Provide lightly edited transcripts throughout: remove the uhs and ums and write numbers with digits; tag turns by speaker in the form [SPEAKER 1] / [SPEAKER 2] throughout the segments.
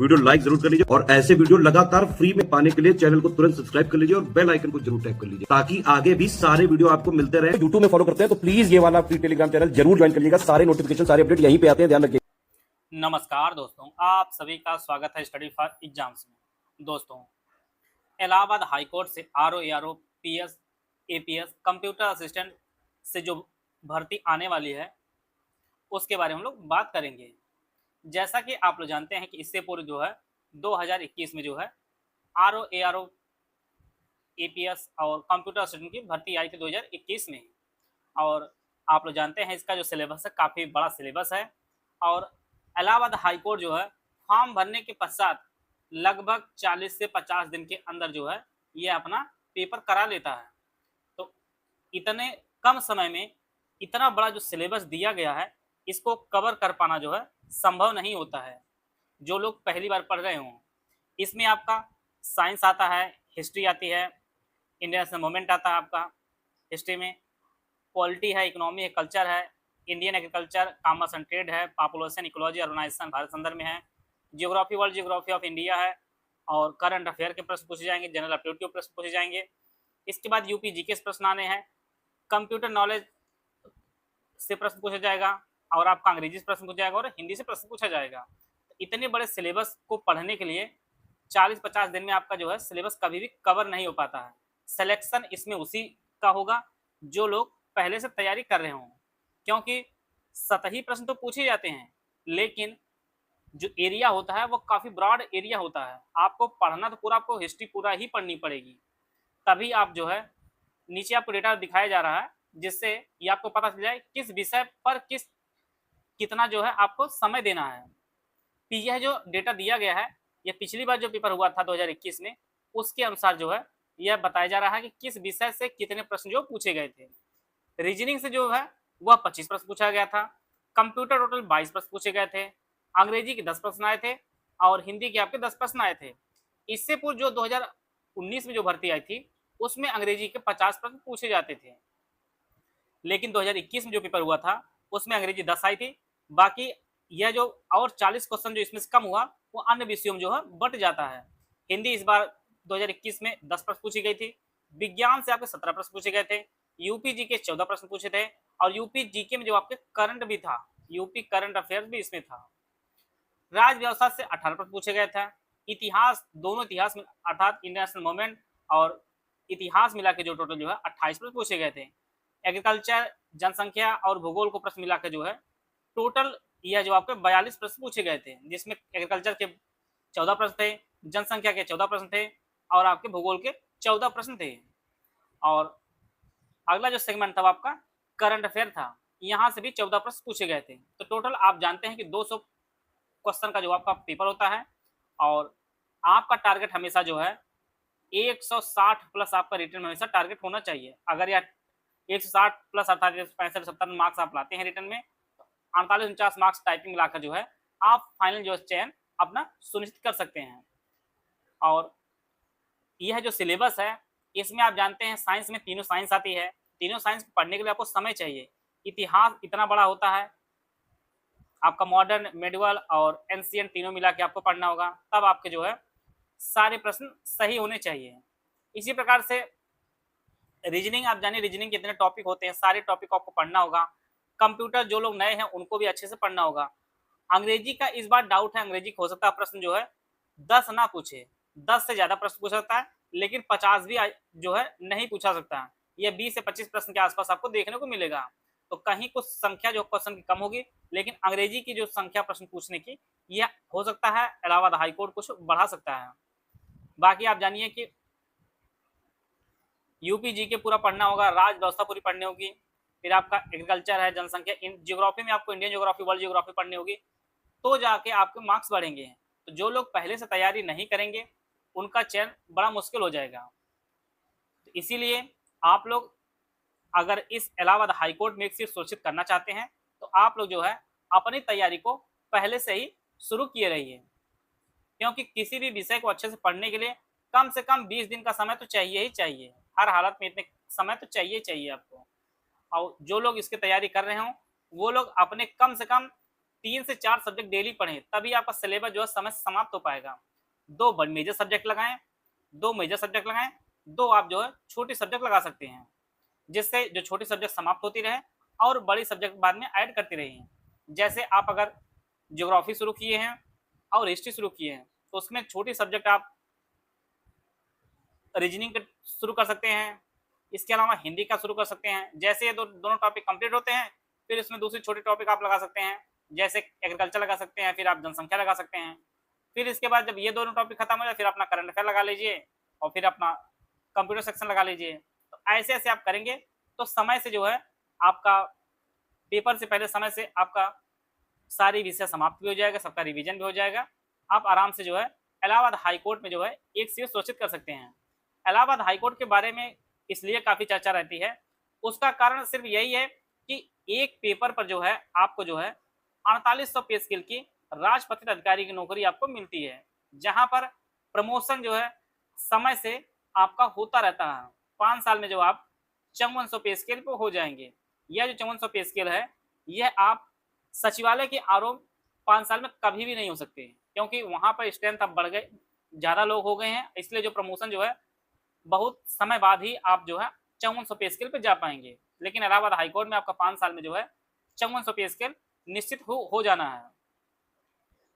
[SPEAKER 1] Video like जरूर कर लीजिए और ऐसे वीडियो लगातार फ्री में पाने के लिए चैनल को तुरंत सब्सक्राइब कर लीजिए और बेल आइकन को जरूर टैप कर लीजिए ताकि आगे भी सारे वीडियो आपको मिलते रहे। यूट्यूब में फॉलो करते हैं तो प्लीज ये वाला फ्री टेलीग्राम चैनल जरूर ज्वाइन कर लीजिएगा। सारे नोटिफिकेशन सारे अपडेट यहीं पे आते हैं, ध्यान रखिए।
[SPEAKER 2] नमस्कार दोस्तों, आप सभी का स्वागत है स्टडी फॉर एग्जाम्स में। दोस्तों, इलाहाबाद हाईकोर्ट से RO PS APS computer assistant से जो भर्ती आने वाली है उसके बारे में हम लोग बात करेंगे। जैसा कि आप लोग जानते हैं कि इससे पूर्व जो है 2021 में जो है आरओ एपीएस और कंप्यूटर असिस्टेंट की भर्ती आई थी 2021 में। और आप लोग जानते हैं इसका जो सिलेबस है काफ़ी बड़ा सिलेबस है। और इलाहाबाद हाईकोर्ट जो है फॉर्म भरने के पश्चात लगभग 40 से 50 दिन के अंदर जो है ये अपना पेपर करा लेता है। तो इतने कम समय में इतना बड़ा जो सिलेबस दिया गया है इसको कवर कर पाना जो है संभव नहीं होता है। जो लोग पहली बार पढ़ रहे हों, इसमें आपका साइंस आता है, हिस्ट्री आती है, इंडियन नेशनल मूवमेंट आता है आपका हिस्ट्री में, पॉलिटी है, इकोनॉमी है, कल्चर है, Indian agriculture, commerce and trade है, पॉपुलेशन, इकोलॉजी, अर्बनाइजेशन भारत संदर्भ में है, geography, world geography of India है और करंट अफेयर के प्रश्न पूछे जाएंगे, जनरल एप्टीट्यूड के प्रश्न पूछे जाएंगे। इसके बाद यूपी जीके के प्रश्न आने हैं, कंप्यूटर नॉलेज से प्रश्न पूछा जाएगा और आपका अंग्रेजी से प्रश्न पूछा जाएगा और हिंदी से प्रश्न पूछा जाएगा। इतने बड़े सिलेबस को पढ़ने के लिए 40-50 दिन में आपका जो है सिलेबस कभी भी कवर नहीं हो पाता है। सिलेक्शन इसमें उसी का होगा जो लोग पहले से तैयारी कर रहे हों, क्योंकि सतही प्रश्न तो पूछे जाते हैं लेकिन जो एरिया होता है वो काफ़ी ब्रॉड एरिया होता है। आपको पढ़ना तो पूरा, आपको हिस्ट्री पूरा ही पढ़नी पड़ेगी, तभी आप जो है नीचे आपको डेटा दिखाया जा रहा है जिससे ये आपको पता चल जाए किस विषय पर कितना जो है आपको समय देना है। यह जो डेटा दिया गया है यह पिछली बार जो पेपर हुआ था 2021 में उसके अनुसार जो है यह बताया जा रहा है कि किस विषय से कितने प्रश्न जो पूछे गए थे। रीजनिंग से जो है वह 25 प्रश्न पूछा गया था, कंप्यूटर टोटल 22 प्रश्न पूछे गए थे, अंग्रेजी के 10 प्रश्न आए थे और हिंदी के आपके 10 प्रश्न आए थे। इससे पूर्व जो 2019 में जो भर्ती आई थी उसमें अंग्रेजी के 50 प्रश्न पूछे जाते थे, लेकिन 2021 में जो पेपर हुआ था उसमें अंग्रेजी 10 आई थी। बाकी यह जो और 40 क्वेश्चन जो इसमें से कम हुआ वो अन्य विषयों में जो है बट जाता है। हिंदी इस बार 2021 में 10 प्रश्न पूछी गई थी, विज्ञान से आपके 17 प्रश्न पूछे गए थे, यूपी जी के 14 प्रश्न पूछे थे और यूपी जीके में जो आपके करंट भी था, यूपी करंट अफेयर्स भी इसमें था। राज व्यवस्था से 18 प्रश्न पूछे गए थे, इतिहास, दोनों इतिहास में अर्थात इंटरनेशनल मूवमेंट और इतिहास मिला के जो टोटल जो है 28 प्रश्न पूछे गए थे। एग्रीकल्चर, जनसंख्या और भूगोल को प्रश्न मिला के जो है टोटल यह जो आपके 42 प्रश्न पूछे गए थे, जिसमें एग्रीकल्चर के 14 प्रश्न थे, जनसंख्या के 14 प्रश्न थे और आपके भूगोल के 14 प्रश्न थे। और अगला जो सेगमेंट था आपका करंट अफेयर था, यहाँ से भी 14 प्रश्न पूछे गए थे। तो टोटल आप जानते हैं कि 200 क्वेश्चन का जो आपका पेपर होता है और आपका टारगेट हमेशा जो है 160 प्लस आपका रिटर्न में हमेशा टारगेट होना चाहिए। अगर यह 160 प्लस अर्थात 65-70 मार्क्स आप लाते हैं रिटर्न में, 48-49 मार्क्स टाइपिंग मिलाकर जो है आप फाइनल जो चयन अपना सुनिश्चित कर सकते हैं। और यह जो सिलेबस है इसमें आप जानते हैं साइंस में तीनों साइंस आती है, तीनों साइंस पढ़ने के लिए आपको समय चाहिए। इतिहास इतना बड़ा होता है, आपका मॉडर्न, मेडिवल और एंशिएंट तीनों मिला के आपको पढ़ना होगा, तब आपके जो है सारे प्रश्न सही होने चाहिए। इसी प्रकार से रीजनिंग, आप जानिए रीजनिंग कितने टॉपिक होते हैं, सारे टॉपिक आपको पढ़ना होगा। कंप्यूटर जो लोग नए हैं उनको भी अच्छे से पढ़ना होगा। अंग्रेजी का इस बार डाउट है, अंग्रेजी हो सकता है प्रश्न जो है 10 ना पूछे, 10 से ज्यादा प्रश्न पूछ सकता है, लेकिन 50 भी जो है नहीं पूछा सकता है। यह 20 से 25 प्रश्न के आसपास आपको देखने को मिलेगा। तो कहीं कुछ संख्या जो क्वेश्चन की कम होगी, लेकिन अंग्रेजी की जो संख्या प्रश्न पूछने की यह हो सकता है इलाहाबाद हाईकोर्ट कुछ बढ़ा सकता है। बाकी आप जानिए कि यूपी जी के पूरा पढ़ना होगा, राज व्यवस्था पूरी पढ़नी होगी, फिर आपका एग्रीकल्चर है, जनसंख्या, जियोग्राफी में आपको इंडियन जियोग्राफी, वर्ल्ड जियोग्राफी पढ़नी होगी, तो जाके आपके मार्क्स बढ़ेंगे। तो जो लोग पहले से तैयारी नहीं करेंगे उनका चयन बड़ा मुश्किल हो जाएगा। तो इसीलिए आप लोग अगर इस इलाहाबाद हाईकोर्ट में एक सीट सुरक्षित करना चाहते हैं तो आप लोग जो है अपनी तैयारी को पहले से ही शुरू किए रहिए, क्योंकि किसी भी विषय को अच्छे से पढ़ने के लिए कम से कम 20 दिन का समय तो चाहिए ही चाहिए। हर हालत में इतने समय तो चाहिए आपको। और जो लोग इसकी तैयारी कर रहे हों वो लोग अपने कम से कम 3 से 4 सब्जेक्ट डेली पढ़ें, तभी आपका सिलेबस जो है समय से समाप्त हो पाएगा। 2 मेजर सब्जेक्ट लगाएं, 2 मेजर सब्जेक्ट लगाएं, 2 आप जो है छोटे सब्जेक्ट लगा सकते हैं, जिससे जो छोटी सब्जेक्ट समाप्त होती रहे और बड़ी सब्जेक्ट बाद में ऐड करती रही। जैसे आप अगर ज्योग्राफी शुरू किए हैं और हिस्ट्री शुरू किए हैं, तो उसमें छोटी सब्जेक्ट आप रीजनिंग शुरू कर सकते हैं, इसके अलावा हिंदी का शुरू कर सकते हैं। जैसे ये दोनों टॉपिक कंप्लीट होते हैं, फिर इसमें दूसरी छोटी टॉपिक आप लगा सकते हैं, जैसे एग्रीकल्चर लगा सकते हैं, फिर आप जनसंख्या लगा सकते हैं। फिर इसके बाद जब ये दोनों टॉपिक खत्म हो जाए, फिर अपना करंट अफेयर लगा लीजिए और फिर अपना कंप्यूटर सेक्शन लगा लीजिए। तो ऐसे ऐसे आप करेंगे तो समय से जो है आपका पेपर से पहले समय से आपका सारी विषय समाप्त भी हो जाएगा, सबका रिवीजन भी हो जाएगा। आप आराम से जो है इलाहाबाद हाई कोर्ट में जो है एक सीट सुरक्षित कर सकते हैं। इलाहाबाद हाई कोर्ट के बारे में इसलिए काफ़ी चर्चा रहती है, उसका कारण सिर्फ यही है कि एक पेपर पर जो है आपको जो है 4800 पे स्केल की राजपत्रित अधिकारी की नौकरी आपको मिलती है, जहां पर प्रमोशन जो है समय से आपका होता रहता है। 5 साल में जो आप 5400 पे स्केल पे हो जाएंगे। यह जो 5400 पे स्केल है, यह आप सचिवालय के आरोप 5 साल में कभी भी नहीं हो सकते, क्योंकि वहां पर स्ट्रेंथ अब बढ़ गए, ज़्यादा लोग हो गए हैं, इसलिए जो प्रमोशन जो है बहुत समय बाद ही आप जो है 5400 पे स्केल पे जा पाएंगे। लेकिन इलाहाबाद हाईकोर्ट में आपका 5 साल में जो है 5400 पे स्केल निश्चित हो जाना है।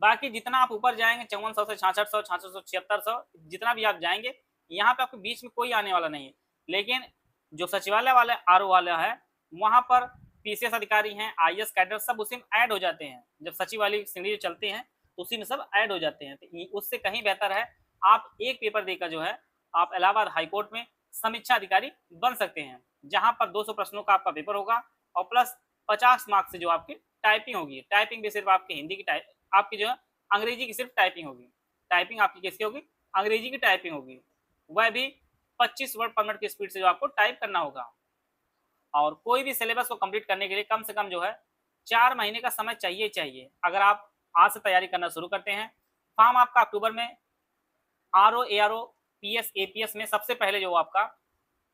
[SPEAKER 2] बाकी जितना आप ऊपर जाएंगे 5400 से 6600, 6600, 7600, जितना भी आप जाएंगे, यहाँ पे आपके बीच में कोई आने वाला नहीं है। लेकिन जो सचिवालय वाले आरओ वाला है, वहाँ पर पीसीएस अधिकारी हैं, आईएएस कैडर सब उसी में ऐड हो जाते हैं। जब सचिव वाली सीढ़ी चलते हैं तो उसी में सब ऐड हो जाते हैं। तो उससे कहीं बेहतर है आप एक पेपर देकर जो है आप इलाहाबाद हाईकोर्ट में समीक्षा अधिकारी बन सकते हैं, जहां पर 200 प्रश्नों का आपका पेपर होगा और प्लस 50 मार्क्स से जो आपकी टाइपिंग होगी। टाइपिंग भी सिर्फ आपकी हिंदी की आपकी जो है अंग्रेजी की सिर्फ टाइपिंग होगी। टाइपिंग आपकी किसकी होगी? अंग्रेजी की टाइपिंग होगी, वह भी 25 वर्ड पर मिनट की स्पीड से जो आपको टाइप करना होगा। और कोई भी सिलेबस को कंप्लीट करने के लिए कम से कम जो है 4 महीने का समय चाहिए। अगर आप आज से तैयारी करना शुरू करते हैं, फॉर्म आपका अक्टूबर में आरओ एआरओ पीएस एपीएस में सबसे पहले जो आपका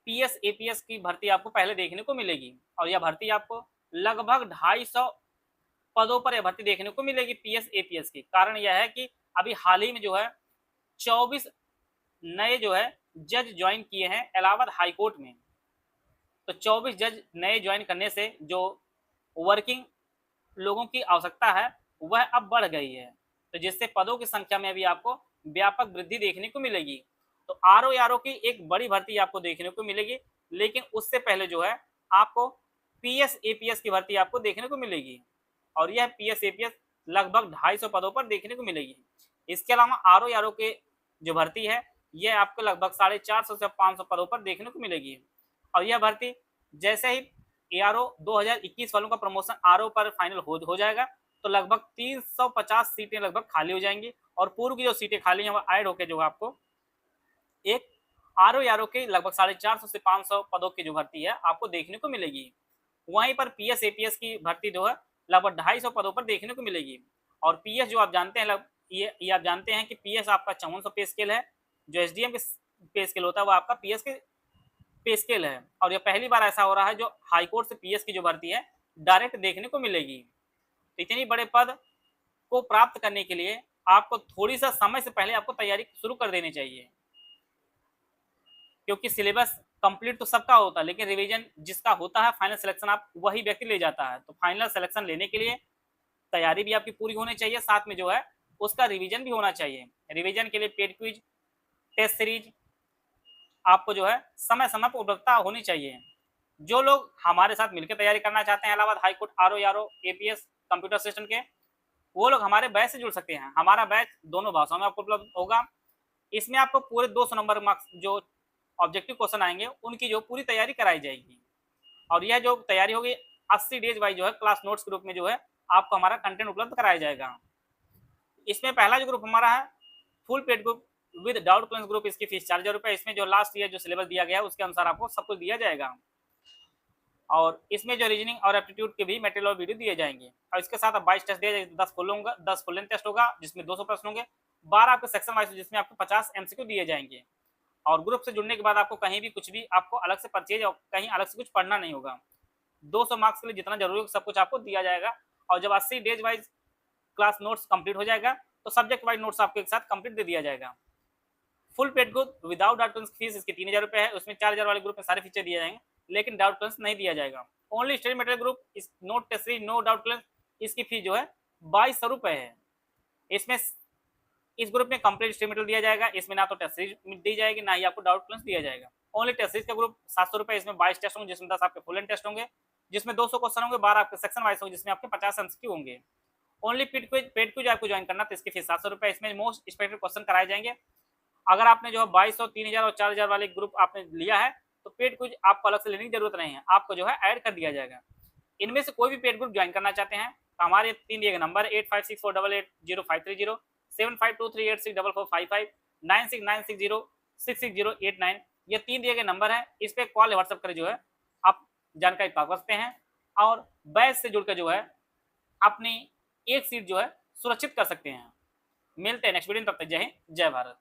[SPEAKER 2] पीएस एपीएस की भर्ती आपको पहले देखने को मिलेगी। और यह भर्ती आपको लगभग 250 पदों पर यह भर्ती देखने को मिलेगी पीएस एपीएस की। कारण यह है कि अभी हाल ही में जो है 24 नए जो है जज ज्वाइन किए हैं इलाहाबाद हाईकोर्ट में। तो 24 जज नए ज्वाइन करने से जो वर्किंग लोगों की आवश्यकता है वह अब बढ़ गई है, तो जिससे पदों की संख्या में भी आपको व्यापक वृद्धि देखने को मिलेगी। तो आरओ की एक बड़ी भर्ती आपको देखने को मिलेगी, लेकिन उससे पहले जो है आपको पीएस एपीएस की भर्ती आपको देखने को मिलेगी। और यह पीएस एपीएस लगभग 250 पदों पर देखने को मिलेगी। इसके अलावा आरओ के जो भर्ती है यह आपको लगभग 450 से 500 पदों पर देखने को मिलेगी। और यह भर्ती जैसे ही एआरओ 2021 वालों का प्रमोशन आरओ पर फाइनल हो जाएगा, तो लगभग 350 सीटें लगभग खाली हो जाएंगी और पूर्व की जो सीटें खाली हैं वह ऐड होकर जो आपको एक आरओ के लगभग 450 से 500 पदों की जो भर्ती है आपको देखने को मिलेगी। वहीं पर पीएस एपीएस की भर्ती जो है लगभग 250 पदों पर देखने को मिलेगी। और पीएस जो आप जानते हैं ये आप जानते हैं कि पीएस आपका 5400 पे स्केल है, जो एसडीएम के पे स्केल होता है वो आपका पीएस के पे स्केल है। और यह पहली बार ऐसा हो रहा है जो हाईकोर्ट से पीएस की जो भर्ती है डायरेक्ट देखने को मिलेगी। तो इतनी बड़े पद को प्राप्त करने के लिए आपको थोड़ी सा समय से पहले आपको तैयारी शुरू कर देनी चाहिए, क्योंकि सिलेबस कंप्लीट तो सबका होता है, लेकिन रिवीजन जिसका होता है फाइनल सिलेक्शन आप वही व्यक्ति ले जाता है। तो फाइनल सिलेक्शन लेने के लिए तैयारी भी आपकी पूरी होनी चाहिए, साथ में जो है उसका रिवीजन भी होना चाहिए। रिवीजन के लिए पेड क्विज, टेस्ट सीरीज आपको जो है समय समय पर उपलब्धता होनी चाहिए। जो लोग हमारे साथ मिलकर तैयारी करना चाहते हैं Allahabad high court RO APS computer system के, वो लोग हमारे बैच से जुड़ सकते हैं। हमारा बैच दोनों भाषाओं में आपको उपलब्ध होगा। इसमें आपको पूरे 200 नंबर मार्क्स जो ऑब्जेक्टिव क्वेश्चन आएंगे उनकी जो पूरी तैयारी कराई जाएगी। और यह जो तैयारी होगी 80 डेज वाइज जो है क्लास नोट्स के रूप में जो है आपको हमारा कंटेंट उपलब्ध कराया जाएगा। इसमें पहला जो ग्रुप हमारा है full paid group with doubt clearance group, इसकी फीस 4000 रुपये। इसमें जो लास्ट ईयर जो सिलेबस दिया गया है उसके अनुसार आपको सब कुछ दिया जाएगा। और इसमें जो रीजनिंग और एप्टीट्यूड के भी मटेरियल और वीडियो दिए जाएंगे। और इसके साथ 22 टेस्ट दिए जाएंगे, 10 फुल लेंथ टेस्ट होगा जिसमें 200 प्रश्न होंगे, 12 आपके सेक्शन वाइज जिसमें आपको 50 एमसीक्यू दिए जाएंगे। और ग्रुप से जुड़ने के बाद आपको कहीं भी कुछ भी आपको अलग से परचेज और कहीं अलग से कुछ पढ़ना नहीं होगा। 200 मार्क्स के लिए जितना जरूरी हो सब कुछ आपको दिया जाएगा। और जब 80 days wise class notes complete हो जाएगा तो सब्जेक्ट वाइज नोट्स आपको एक साथ कंप्लीट दे दिया जाएगा। Full paid group without doubt class fees इसकी 3000 रुपये है, उसमें 4000 वाले ग्रुप में सारे फीचर दिए जाएंगे लेकिन डाउट क्लास नहीं दिया जाएगा। Only study material group is not test series no doubt class इसकी फीस जो है 2200 रुपये है। इसमें इस ग्रुप में कंप्लीट स्टडी मटेरियल दिया जाएगा, इसमें ना तो टेस्ट सीरीज दी जाएगी ना ही आपको डाउट क्लास दिया जाएगा। ओनली टेस्ट सीरीज का ग्रुप 700 रुपये, इसमें 22 टेस्ट होंगे जिसमें 10 आपके फुल एंड टेस्ट होंगे, जिसमें 200 क्वेश्चन होंगे, 12 आपके सेक्शन वाइज होंगे जिसमें आपके 50 एमसीक्यू होंगे। ओनली पेड क्विज आपको ज्वाइन करना तो इसकी फीस 700 रुपये, इसमें मोस्ट एक्सपेक्टेड क्वेश्चन कराए जाएंगे। अगर आपने जो है 2200, 3000 और 4000 वाले ग्रुप आपने लिया है तो पेड क्विज आपको अलग से लेने की जरूरत नहीं है, आपको जो है ऐड कर दिया जाएगा। इनमें से कोई भी पेड ग्रुप ज्वाइन करना चाहते हैं तो हमारे 3 दिए गए नंबर 8564880530, 7523864455, 9696066089 ये 3 दिए गए नंबर है। इस पे कॉल व्हाट्सएप कर जो है आप जानकारी प्राप्त कर सकते हैं और बैच से जुड़कर जो है अपनी एक सीट जो है सुरक्षित कर सकते हैं। मिलते हैं नेक्स्ट वीडियो में, तब तक जय हिंद जय भारत।